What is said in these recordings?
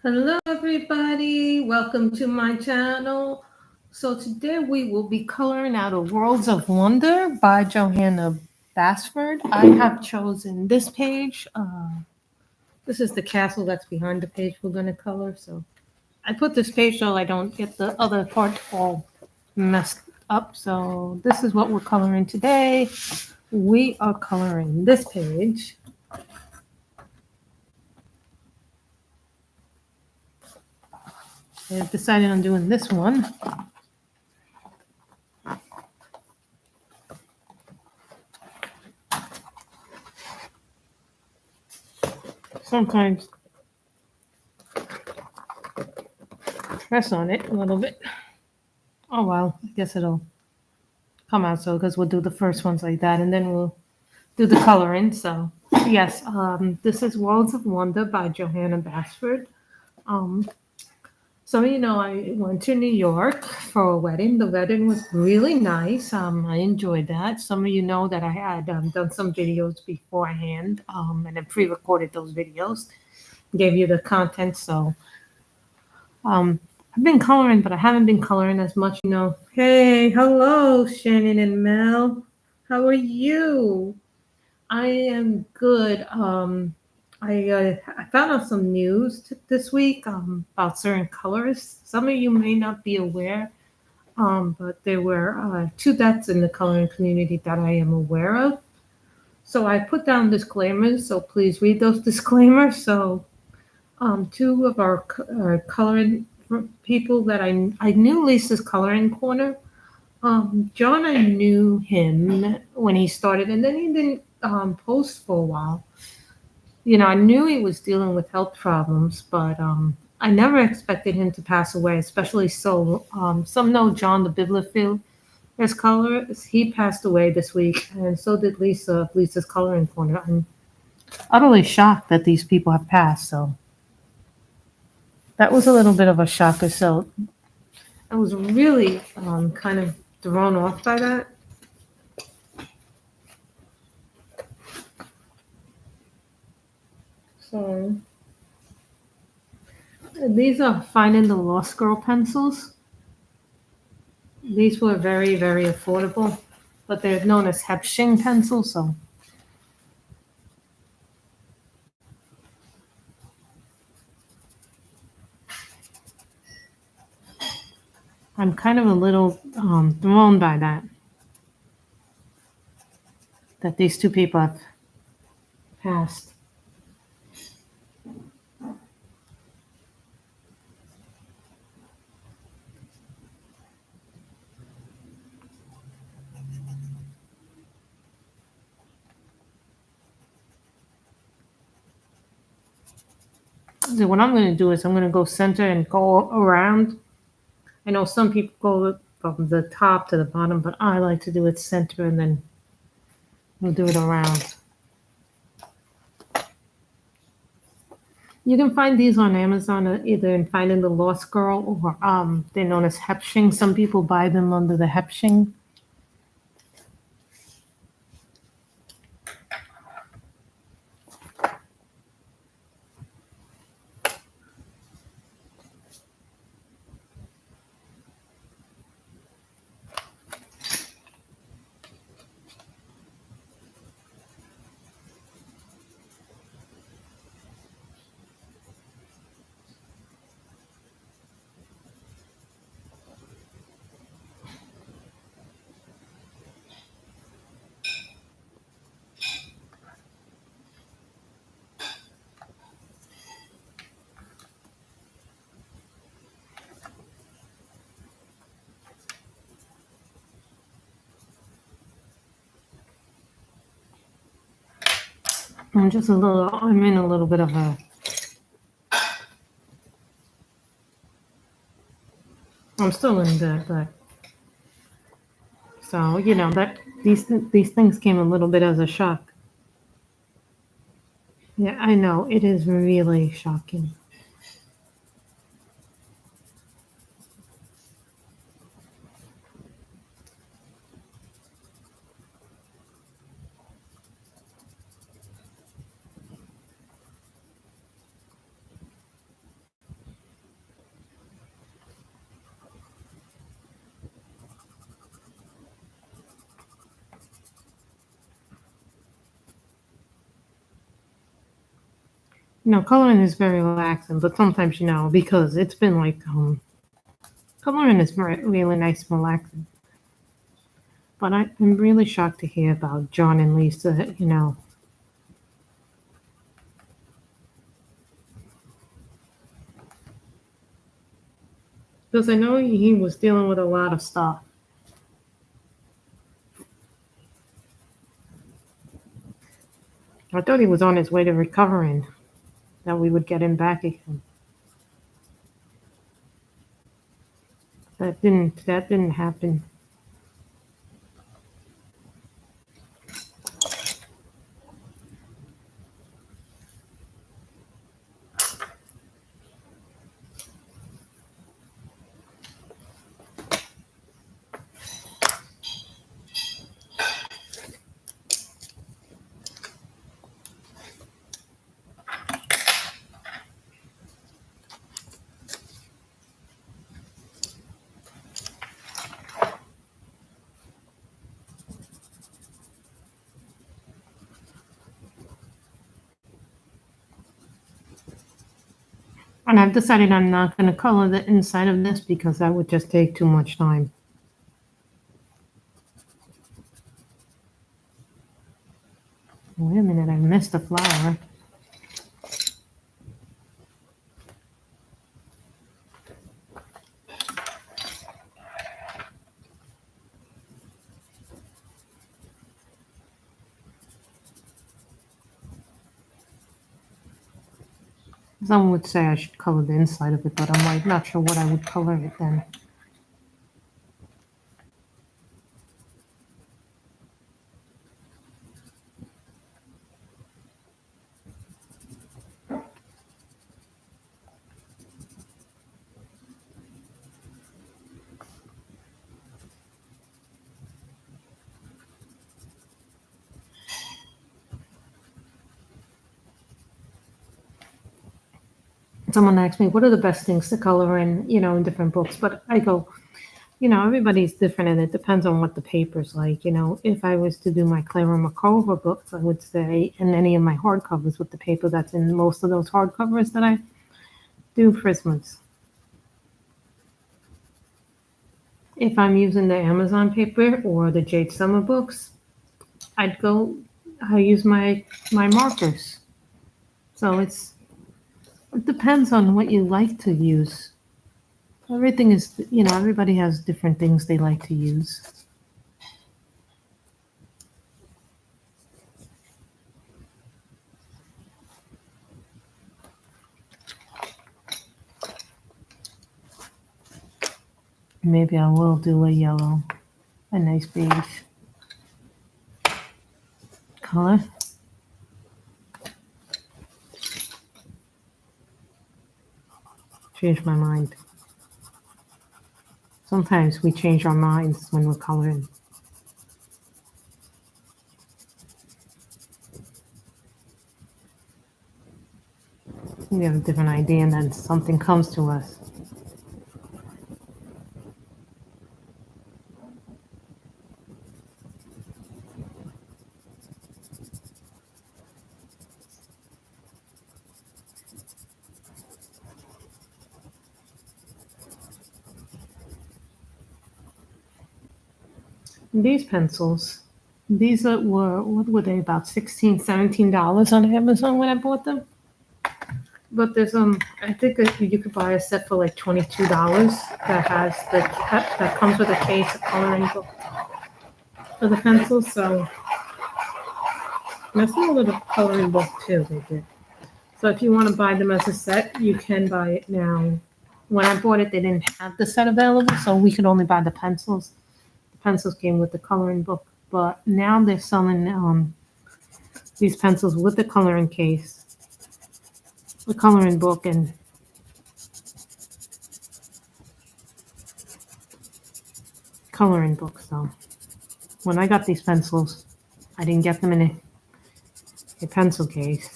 Hello, everybody. Welcome to my channel. So today we will be coloring out of Worlds of Wonder by Johanna Basford. I have chosen this page. This is the castle that's behind the page we're going to color. So I put this page so I don't get the other part all messed up. So this is what we're coloring today. We are coloring this page. I've decided on doing this one. Sometimes press on it a little bit. Oh well, I guess it'll come out so because we'll do the first ones like that and then we'll do the coloring. So yes, this is Worlds of Wonder by Johanna Basford. Um, some of you know I went to New York for a wedding. The wedding was really nice. I enjoyed that. Some of you know that I had done some videos beforehand and then pre-recorded those videos, gave you the content. So I've been coloring, but I haven't been coloring as much, you know. Hey, hello, Shannon and Mel. How are you? I am good. I found out some news this week about certain colors. Some of you may not be aware, but there were two deaths in the coloring community that I am aware of. So I put down disclaimers, so please read those disclaimers. So two of our coloring people that I knew Lisa's coloring corner. John, I knew him when he started, and then he didn't post for a while. You know, I knew he was dealing with health problems, but I never expected him to pass away, especially so. Some know John the Bibliophile. His color, he passed away this week, and so did Lisa. Lisa's coloring corner. I'm utterly shocked that these people have passed. So that was a little bit of a shocker. So I was really kind of thrown off by that. So these are Finding the Lost Girl pencils. These were very, very affordable, but they're known as Hepshing pencils. So I'm kind of a little thrown by that these two people have passed. So what I'm going to do is I'm going to go center and go around. I know some people go from the top to the bottom, but I like to do it center and then we'll do it around. You can find these on Amazon, either in Finding the Lost Girl or they're known as Hepshing. Some people buy them under the Hepshing. I'm in a little bit of a, I'm still in that, but so, you know, that these things came a little bit as a shock. Yeah, I know, it is really shocking. Coloring is very relaxing, but sometimes, because it's been like, coloring is really nice and relaxing. But I'm really shocked to hear about John and Lisa. Because I know he was dealing with a lot of stuff. I thought he was on his way to recovering, that we would get him back again. That didn't happen. And I've decided I'm not going to color the inside of this because that would just take too much time. Wait a minute, I missed a flower. Some would say I should color the inside of it, but I'm like not sure what I would color it then. Someone asked me, what are the best things to color in different books? But I go, everybody's different and it depends on what the paper's like. If I was to do my Clara Makova books, I would say, and any of my hardcovers with the paper that's in most of those hardcovers that I do Christmas. If I'm using the Amazon paper or the Jade Summer books, I use my markers. So it depends on what you like to use. Everything is, everybody has different things they like to use. Maybe I will do a yellow, a nice beige color. Change my mind. Sometimes we change our minds when we're coloring. We have a different idea and then something comes to us. These pencils, what were they, about $16, $17 on Amazon when I bought them? But there's I think that you could buy a set for like $22 that comes with a case, a coloring book for the pencils. So that's a little coloring book too. They did. So if you want to buy them as a set, you can buy it now. When I bought it, they didn't have the set available, so we could only buy the pencils. The pencils came with the coloring book, but now they're selling these pencils with the coloring case, the coloring book, and coloring book. So when I got these pencils, I didn't get them in a pencil case.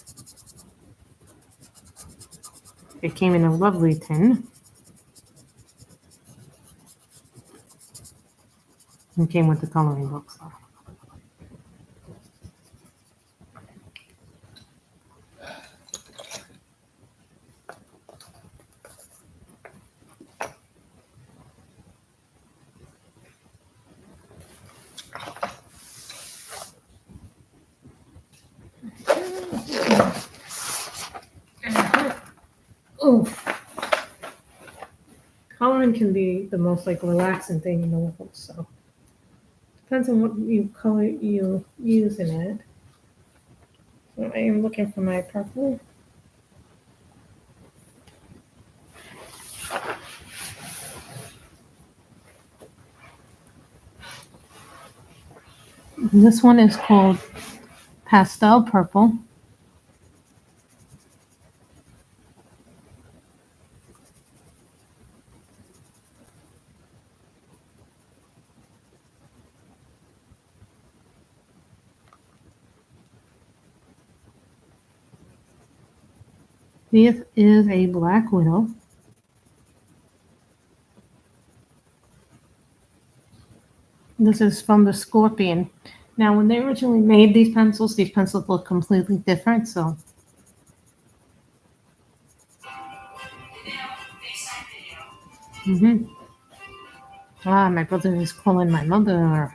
It came in a lovely tin and came with the coloring book. So. Oh, coloring can be the most like relaxing thing in the world. So depends on what you color you use in it. So I am looking for my purple. This one is called pastel purple. This is a black widow. This is from the Scorpion. Now, when they originally made these pencils look completely different. So, my brother is calling my mother.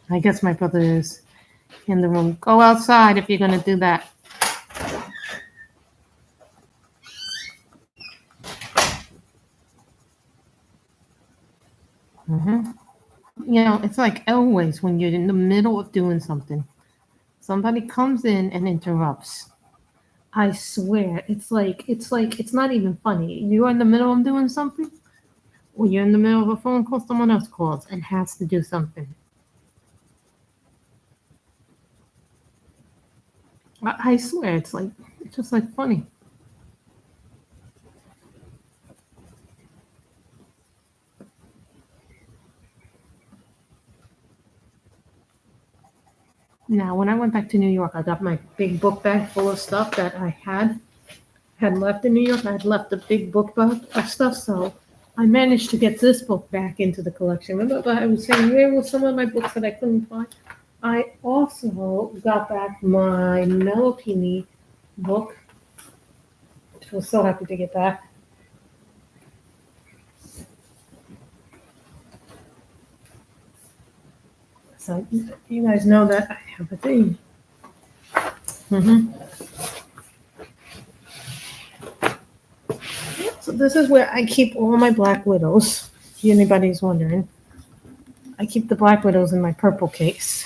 I guess my brother is in the room. Go outside if you're gonna do that. You know, it's like always when you're in the middle of doing something, somebody comes in and interrupts. I swear, it's not even funny. You're in the middle of doing something, or you're in the middle of a phone call, someone else calls and has to do something. I swear, it's just like funny. Now, when I went back to New York, I got my big book bag full of stuff that I had left in New York. I had left a big book bag of stuff, so I managed to get this book back into the collection. Remember, I was saying where were some of my books that I couldn't find? I also got back my Melopini book, which I was so happy to get back. So you guys know that I have a thing. So this is where I keep all my Black Widows. If anybody's wondering, I keep the Black Widows in my purple case.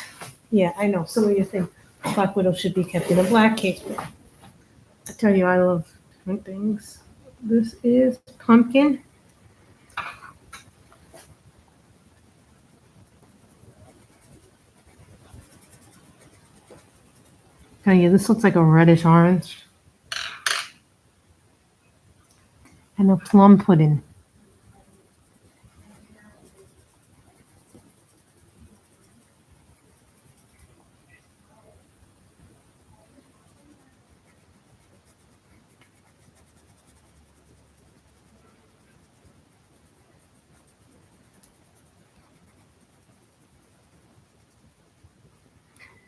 Yeah, I know. Some of you think Black Widow should be kept in a black case, but I tell you, I love different things. This is pumpkin. Tell you, this looks like a reddish orange. And a plum pudding.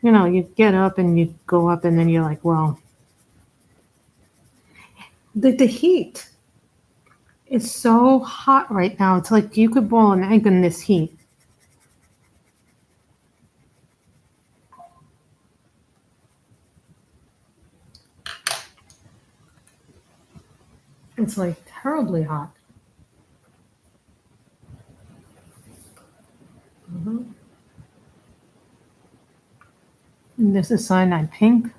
You know, you get up and you go up, and then you're like, well, the heat is so hot right now. It's like you could boil an egg in this heat. It's like terribly hot. And this is cyanide pink.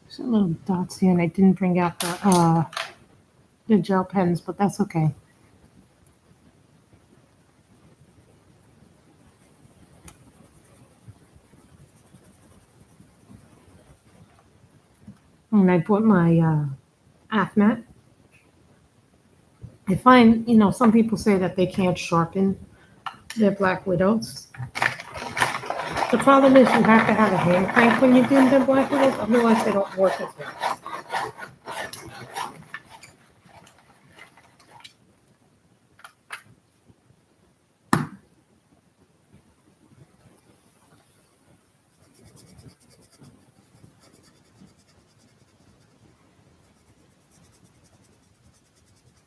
Some little dots here, and I didn't bring out the gel pens, but that's okay. And I bought my mat. I find, some people say that they can't sharpen their black widows. The problem is you have to have a hand crank when you do the black widows, otherwise they don't work as well.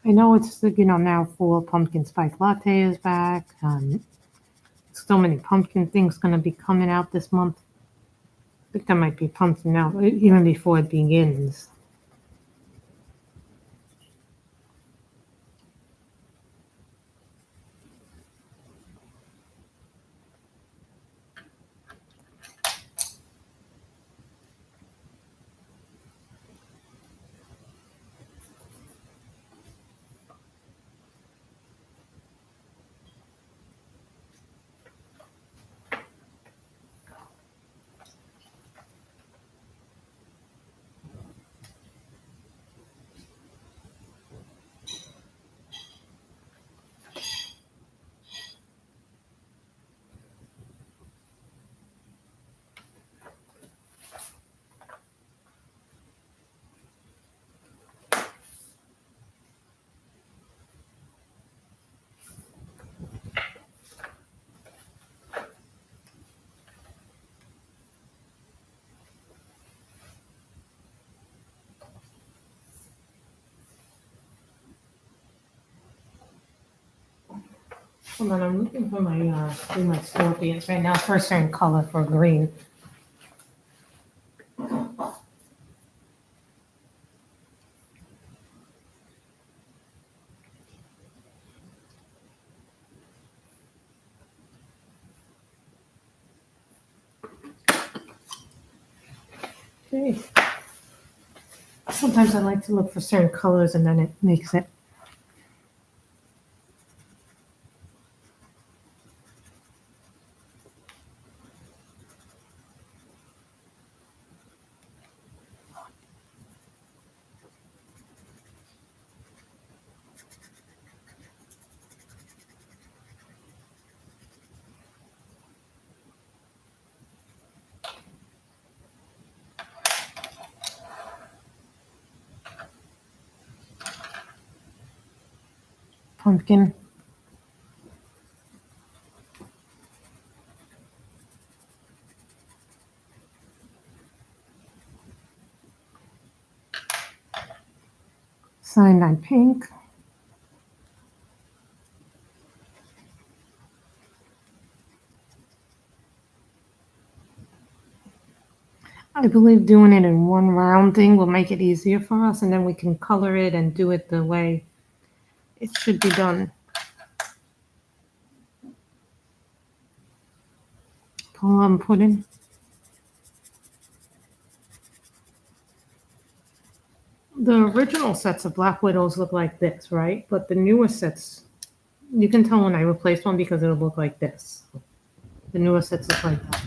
I know it's, now fall pumpkin spice latte is back. So many pumpkin things going to be coming out this month. I think there might be pumpkin out even before it begins. Hold on, I'm looking for my scorpions right now for a certain color for green. Okay. Sometimes I like to look for certain colors and then it makes it. Pumpkin. Cyanide pink. I believe doing it in one rounding will make it easier for us, and then we can color it and do it the way it should be done. Plum pudding. The original sets of Black Widows look like this, right? But the newer sets, you can tell when I replace one because it'll look like this. The newer sets look like that.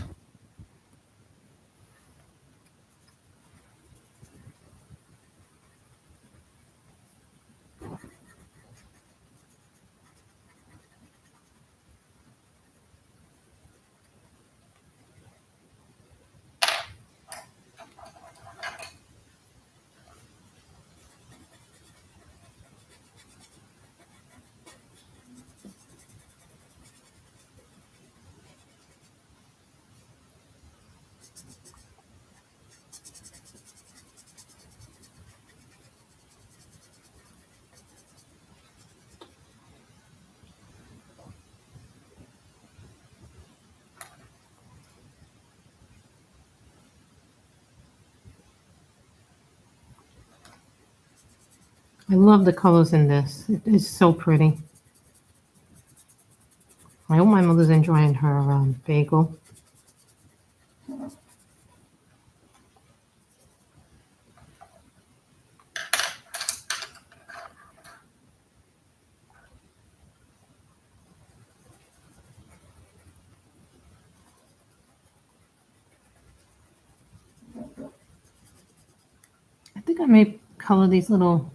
I love the colors in this. It is so pretty. I hope my mother's enjoying her bagel. think I may color these little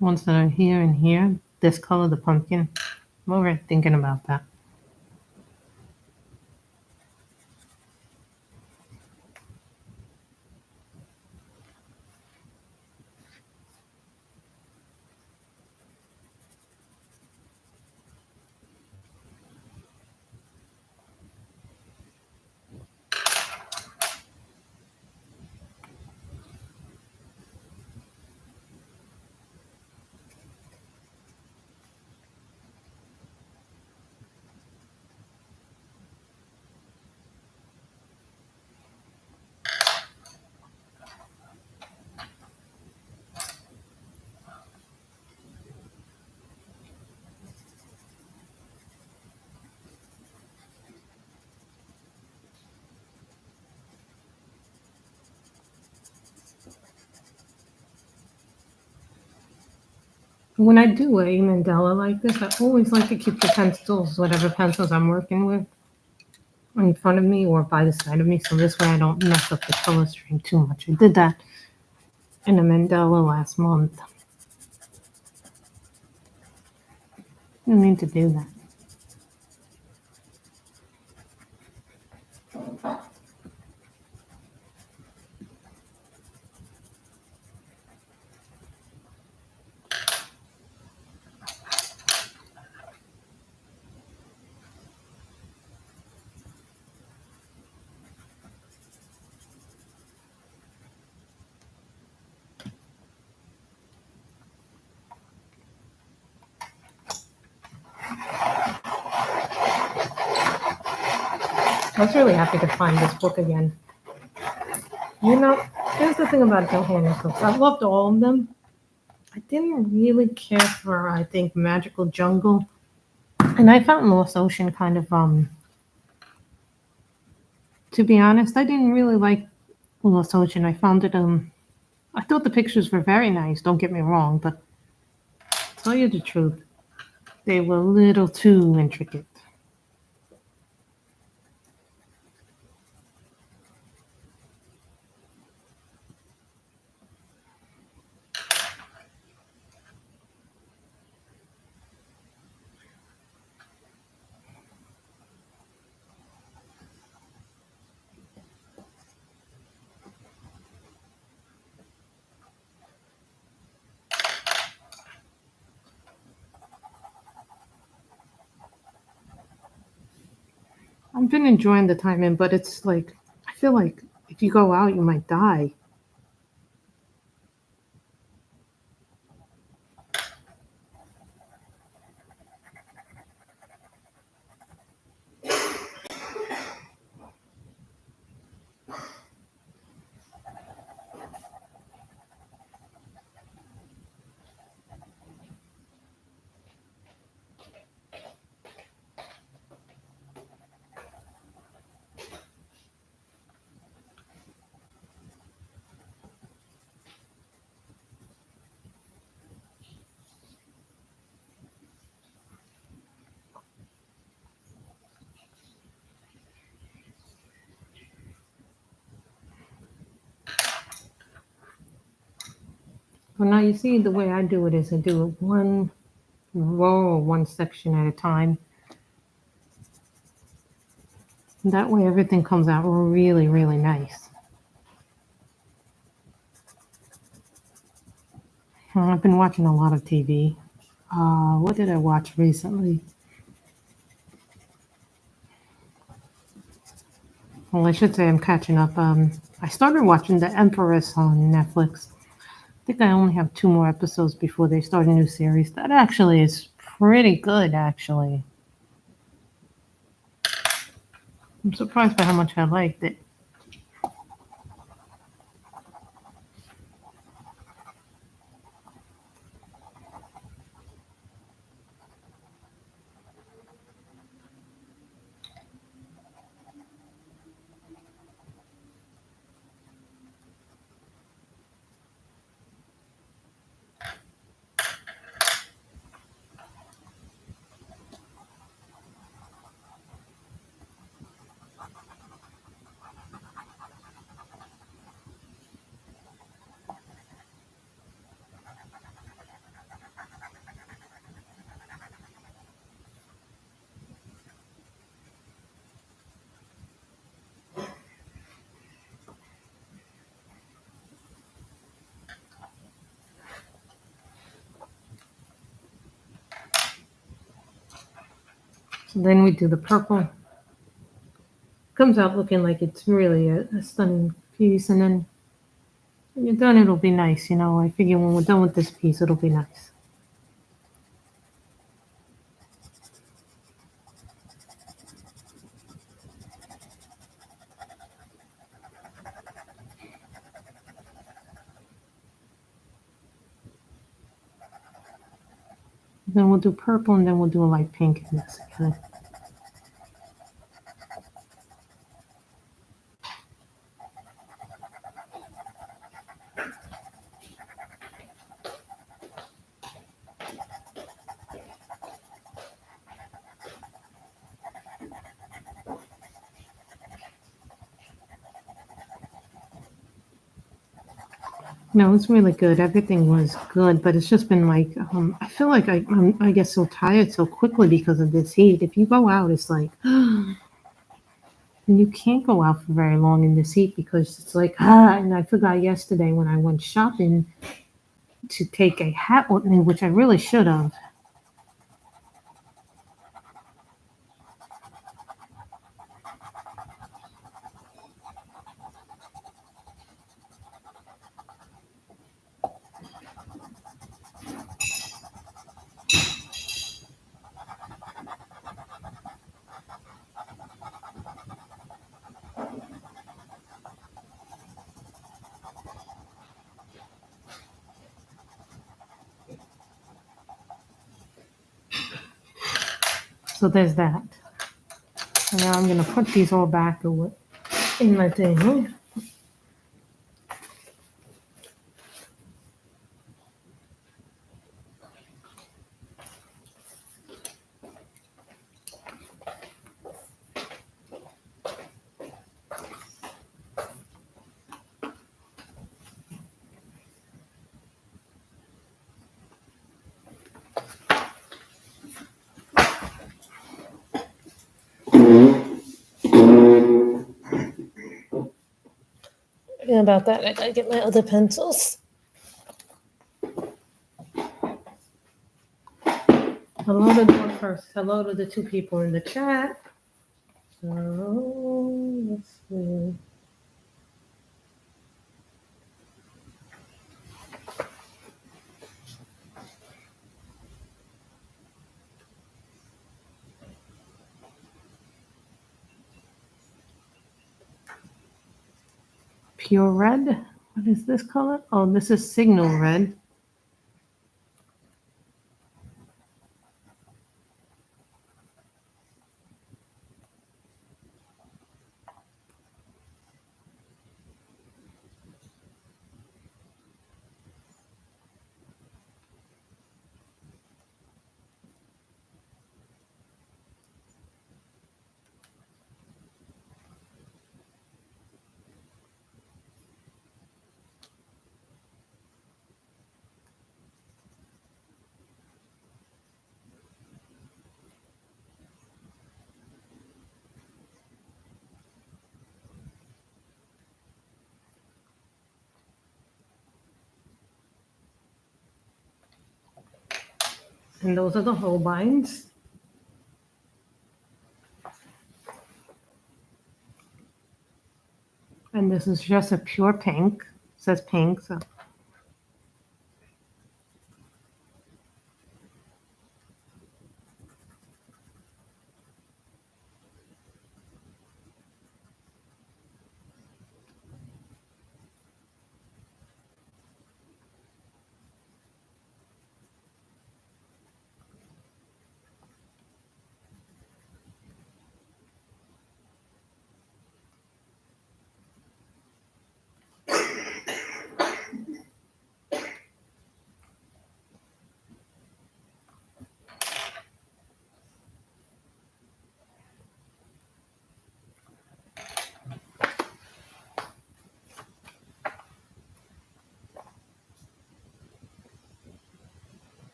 ones that are here and here. This color, the pumpkin. I'm already thinking about that. When I do a mandala like this, I always like to keep the pencils, whatever pencils I'm working with, in front of me or by the side of me, so this way I don't mess up the color stream too much. I did that in a mandala last month. I didn't mean to do that. I was really happy to find this book again. You know, here's the thing about Johanna books. I loved all of them. I didn't really care for, I think, Magical Jungle. And I found Lost Ocean kind of, to be honest, I didn't really like Lost Ocean. I found it, I thought the pictures were very nice, don't get me wrong, but to tell you the truth, they were a little too intricate. I've been enjoying the time in, but it's like, I feel like if you go out, you might die. Well, now you see the way I do it is I do it one row or one section at a time. That way everything comes out really, really nice. I've been watching a lot of TV. What did I watch recently? Well, I should say I'm catching up. I started watching The Empress on Netflix. I think I only have 2 more episodes before they start a new series. That actually is pretty good, actually. I'm surprised by how much I liked it. Then we do the purple. Comes out looking like it's really a stunning piece, and then when you're done, it'll be nice. You know, I figure when we're done with this piece, it'll be nice. Then we'll do purple, and then we'll do a light pink in this again. No, it's really good. Everything was good, but it's just been like I feel like I get so tired so quickly because of this heat. If you go out, it's like and you can't go out for very long in this heat because it's like And I forgot yesterday when I went shopping to take a hat with me, which I really should have. So there's that. And now I'm gonna put these all back in my thing. And about that, I gotta get my other pencils. Hello to the first. Hello to the 2 people in the chat. So let's see. Pure red. What is this color? Oh, this is signal red. And those are the Holbeins. And this is just a pure pink. It says pink, so.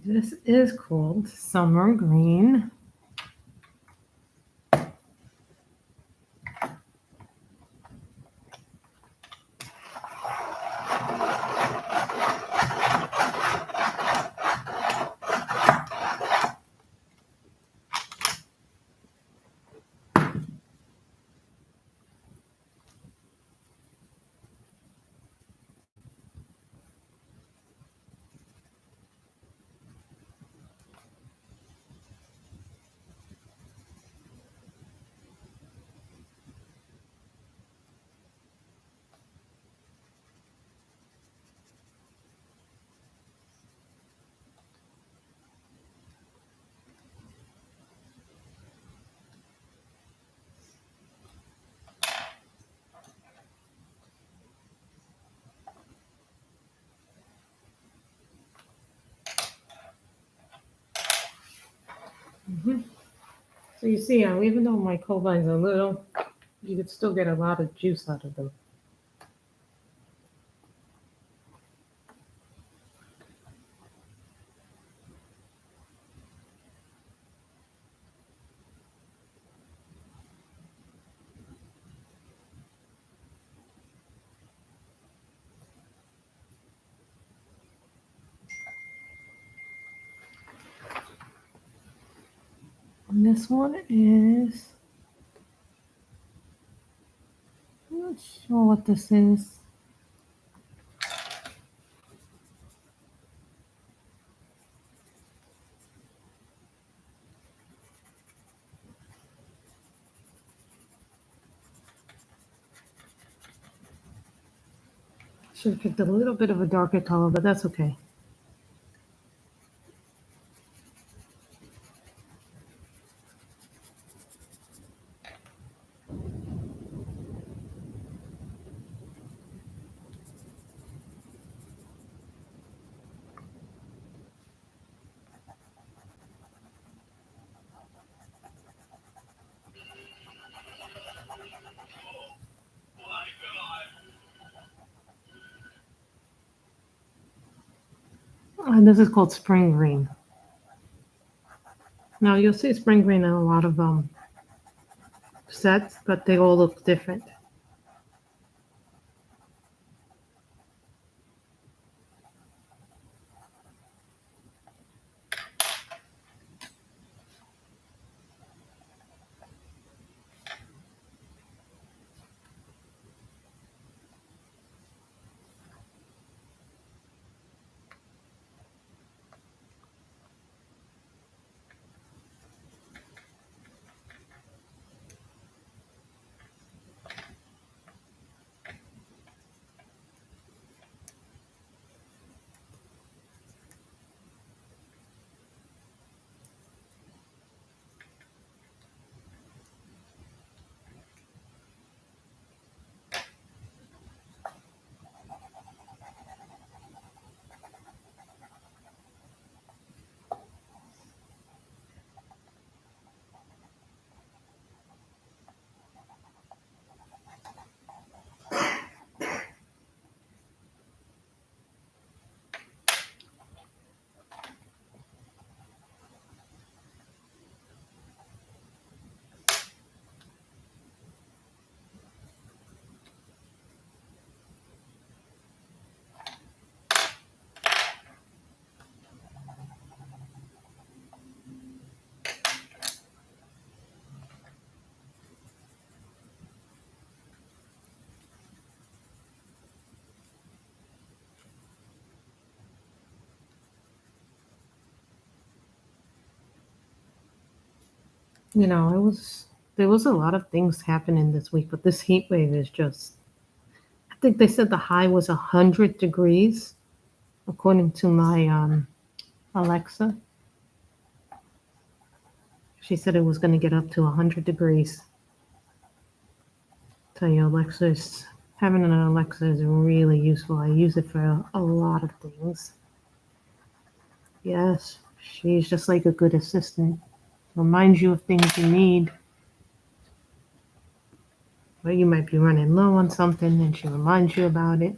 This is called Summer Green. Hmm. So you see, even though my cold vines are little, you could still get a lot of juice out of them. And this one is, I'm not sure what this is. Should have picked a little bit of a darker color, but that's okay. And this is called spring green. Now you'll see spring green in a lot of sets, but they all look different. It was there was a lot of things happening this week, but this heat wave is just. I think they said the high was 100 degrees, according to my Alexa. She said it was going to get up to 100 degrees. Tell you, having an Alexa is really useful. I use it for a lot of things. Yes, she's just like a good assistant. Reminds you of things you need. Or you might be running low on something and she reminds you about it.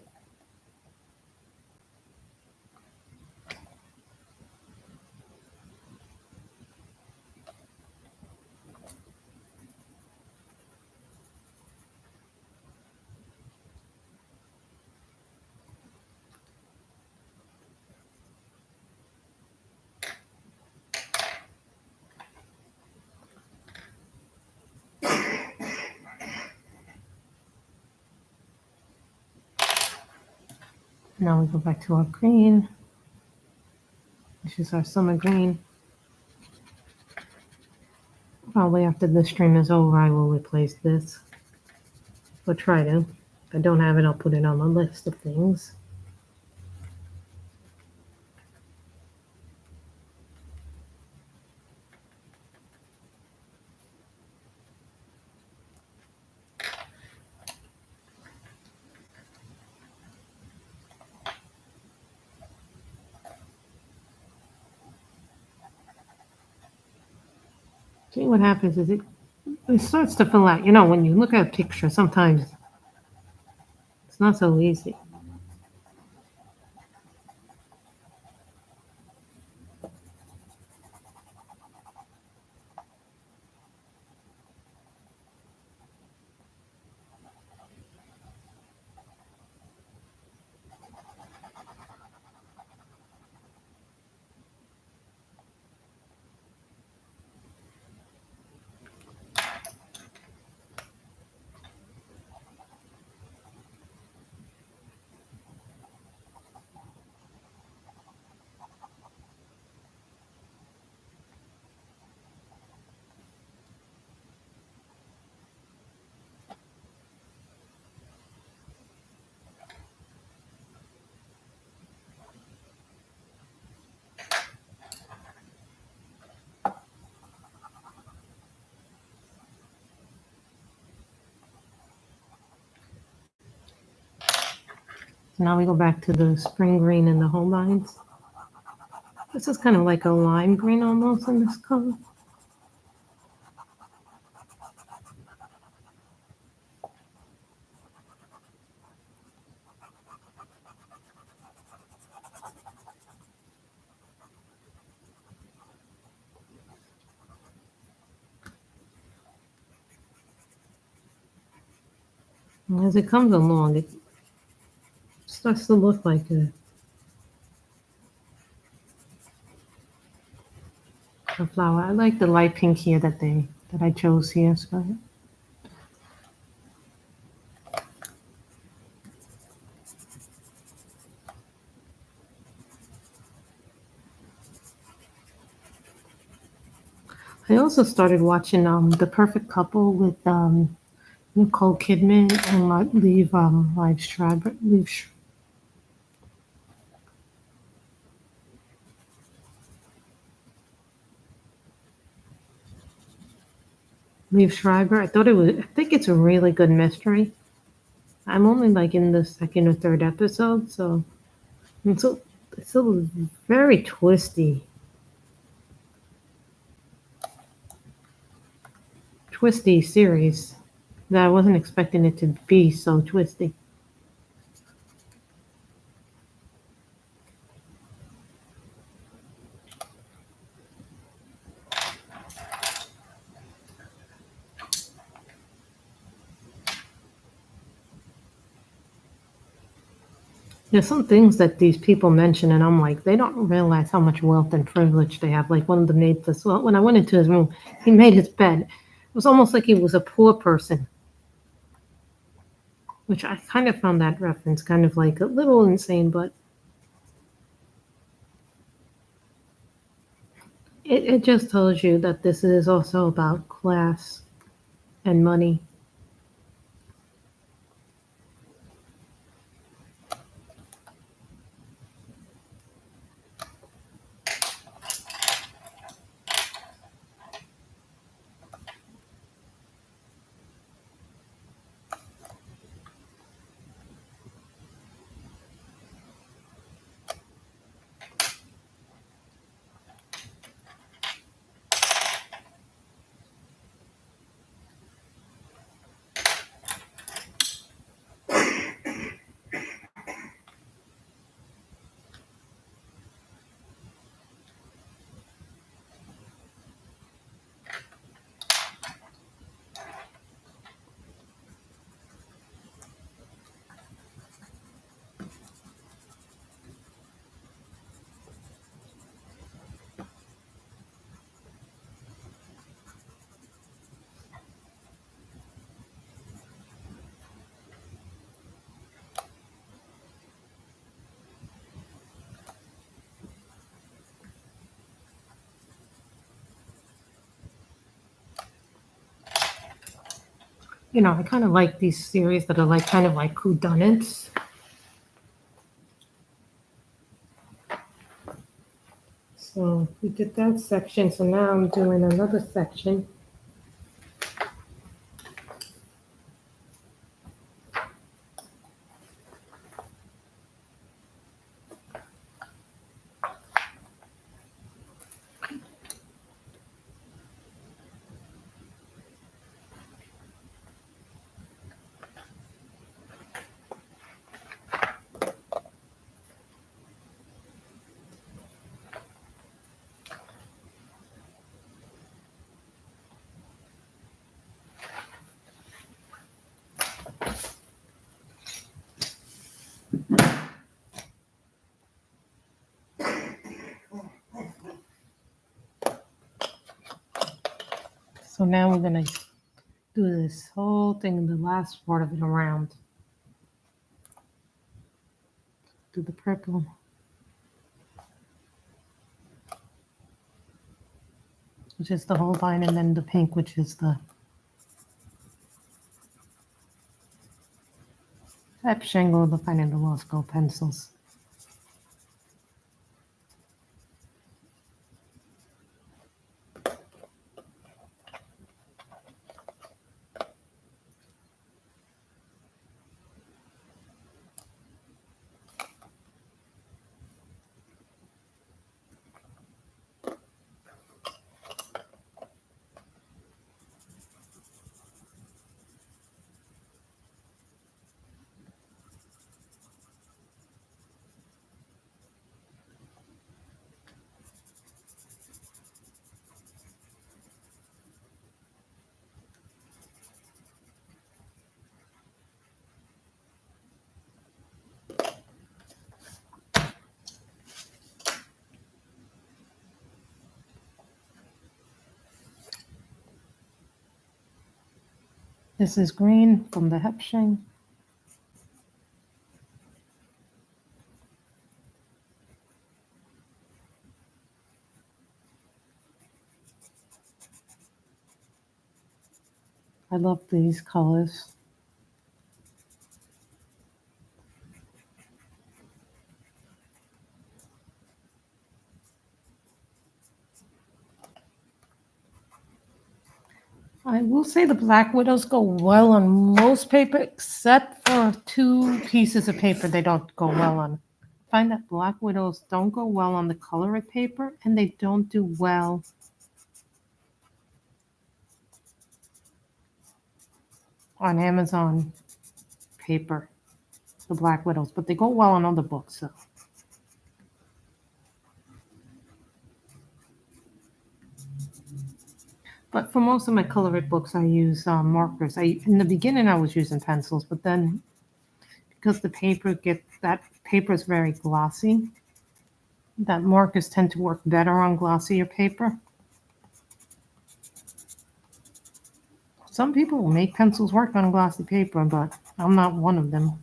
Now we go back to our green. This is our summer green. Probably after this stream is over, I will replace this. Or try to. If I don't have it, I'll put it on the list of things. See what happens is it starts to fill out. You know, when you look at a picture, sometimes it's not so easy. So now we go back to the spring green and the Holbeins. This is kind of like a lime green almost in this color. And as it comes along, it starts to look like a flower. I like the light pink here that I chose here. So I also started watching The Perfect Couple with Nicole Kidman and Liv Schreiber. Liv Schreiber. I think it's a really good mystery. I'm only like in the second or third episode, so it's a very twisty series that I wasn't expecting it to be so twisty. There's some things that these people mention, and I'm like, they don't realize how much wealth and privilege they have. Like one of the maids, well, when I went into his room, he made his bed. It was almost like he was a poor person, which I kind of found that reference kind of like a little insane, but it just tells you that this is also about class and money. You know, I kind of like these series that are like kind of like whodunits. So we did that section. So now I'm doing another section. So now we're going to do this whole thing, the last part of it around. Do the purple. Which is the whole line, and then the pink, which is the Epshangle, the Fine and the Lost Gold pencils. This is green from the Hepshing. I love these colors. I will say the Black Widows go well on most paper, except for 2 pieces of paper they don't go well on. I find that Black Widows don't go well on the colored paper, and they don't do well on Amazon paper, the Black Widows, but they go well on other books. So. But for most of my colored books, I use markers. In the beginning, I was using pencils, but then because the paper is very glossy, that markers tend to work better on glossier paper. Some people will make pencils work on glossy paper, but I'm not one of them.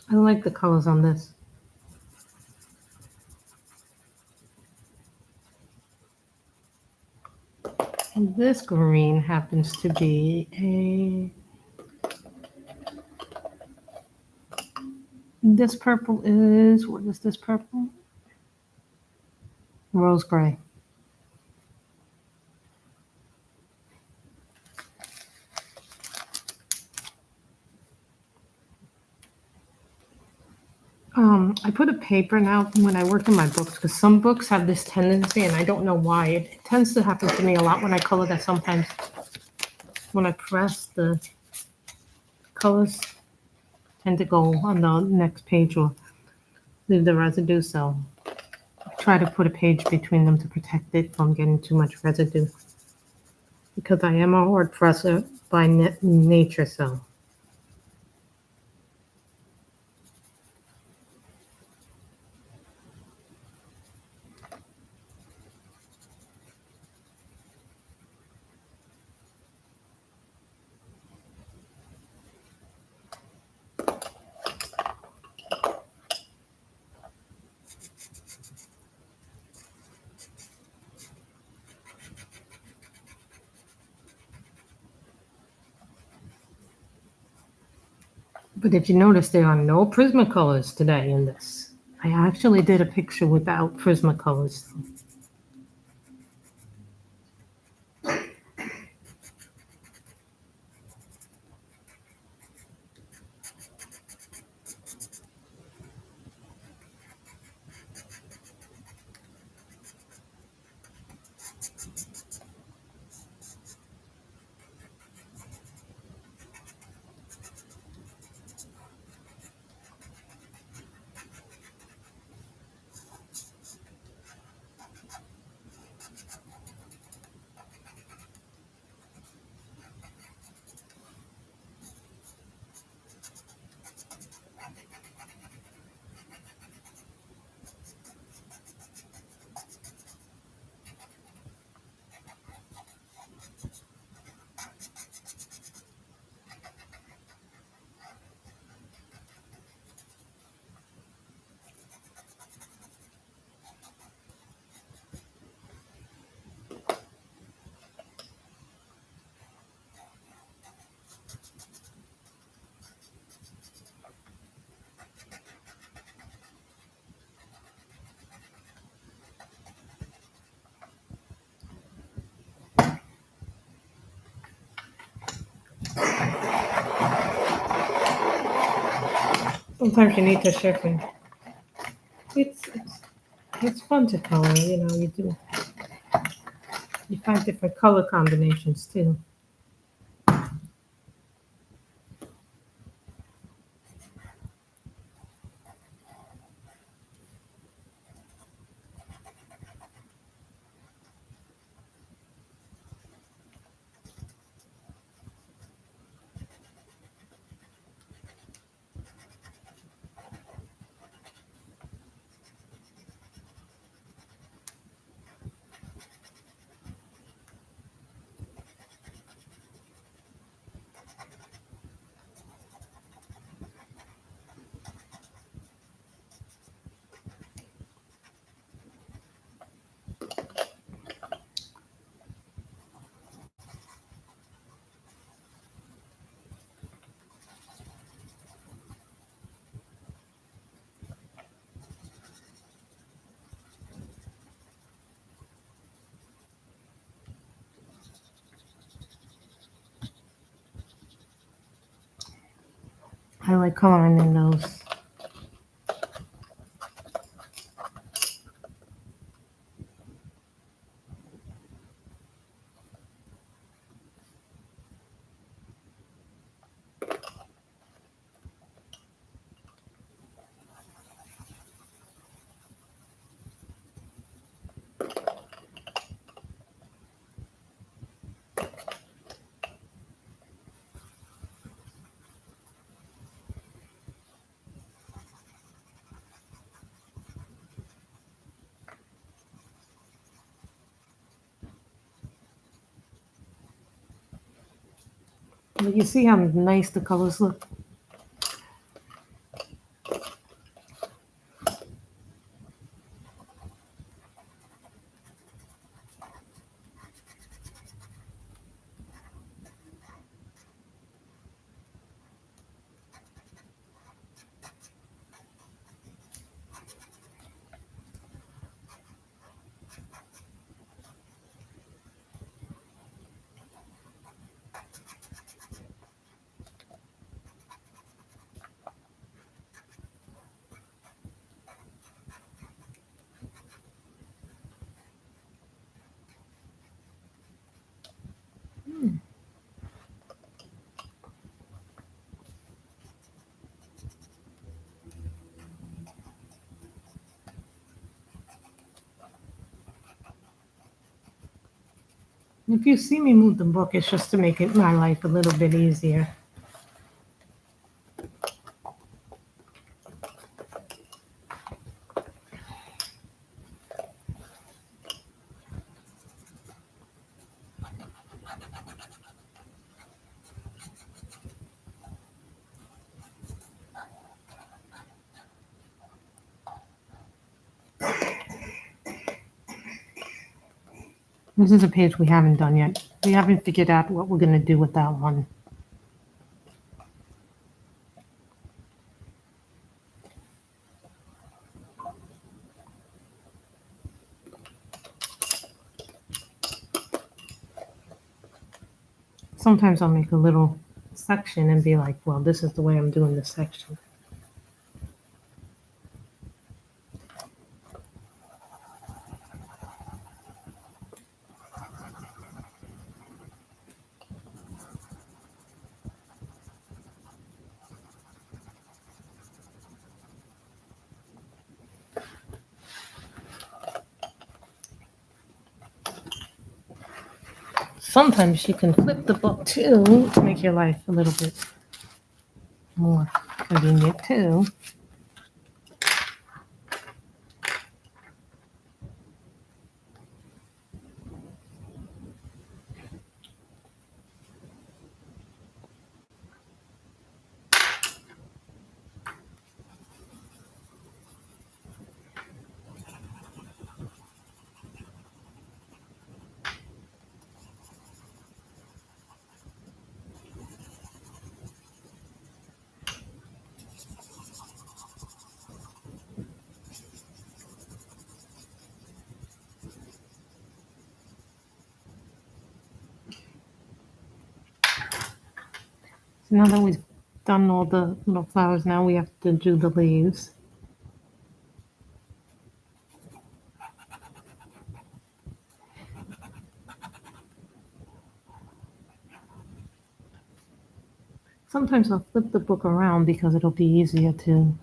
I like the colors on this. And this green happens to be this purple is, what is this purple? Rose gray. I put a paper now when I work in my books, because some books have this tendency, and I don't know why. It tends to happen to me a lot when I color, that sometimes when I press, the colors tend to go on the next page or leave the residue. So I try to put a page between them to protect it from getting too much residue, because I am a word presser by nature. So. But if you notice, there are no Prismacolors today in this. I actually did a picture without Prismacolors. Sometimes you need to shift, and it's it's fun to color. You know, you find different color combinations too. I like coloring in those. But you see how nice the colors look. If you see me move the book, it's just to make it my life a little bit easier. This is a page we haven't done yet. We haven't figured out what we're going to do with that one. Sometimes I'll make a little section and be like, well, this is the way I'm doing this section. Sometimes you can flip the book too to make your life a little bit more convenient too. So now that we've done all the little flowers. Now we have to do the leaves. Sometimes I'll flip the book around because it'll be easier to.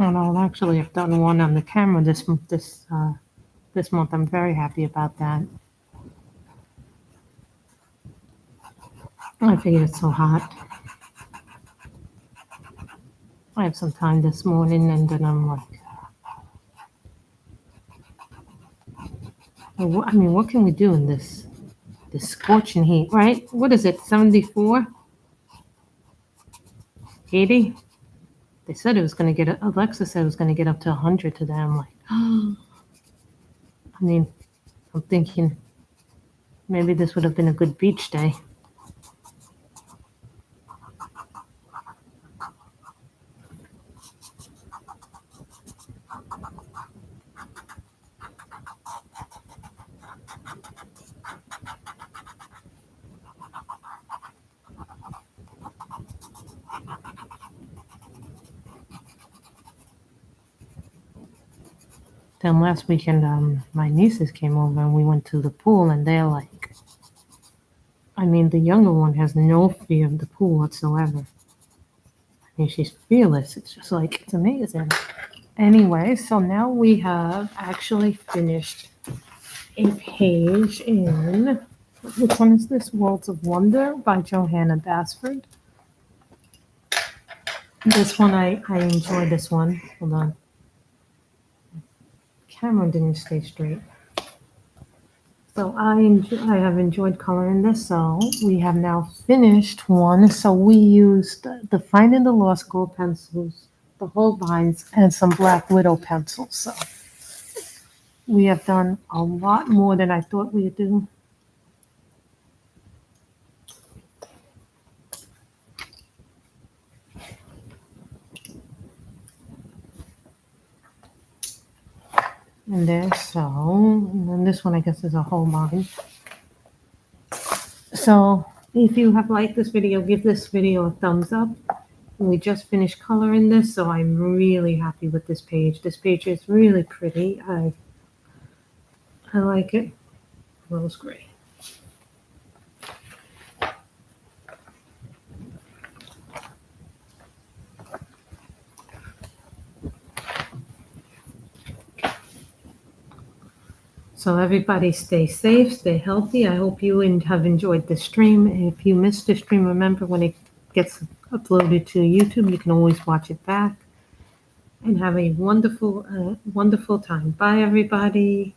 And I'll actually have done one on the camera this month. I'm very happy about that. I figured it's so hot. I have some time this morning, and then I'm like, well, I mean, what can we do in this scorching heat, right? What is it, 74, 80? They said it was going to get, Alexa said it was going to get up to 100 today. I'm like, I mean, I'm thinking maybe this would have been a good beach day. Then last weekend, my nieces came over and we went to the pool, and they're like, I mean, the younger one has no fear of the pool whatsoever. I mean, she's fearless. It's just like, it's amazing. Anyway, so now we have actually finished a page in, which one is this? Worlds of Wonder by Johanna Basford. This one, I enjoyed this one. Hold on. Camera didn't stay straight. So I have enjoyed coloring this. So we have now finished one. So we used the Finding the Lost gold pencils, the Holbeins, and some Black Widow pencils. So we have done a lot more than I thought we'd do. And there, so, and then this one I guess is a Holbein. So if you have liked this video, give this video a thumbs up. We just finished coloring this, so I'm really happy with this page. This page is really pretty. I like it. Rose gray. So everybody stay safe, stay healthy. I hope you have enjoyed the stream. If you missed the stream, remember when it gets uploaded to YouTube, you can always watch it back. And have a wonderful, wonderful time. Bye, everybody.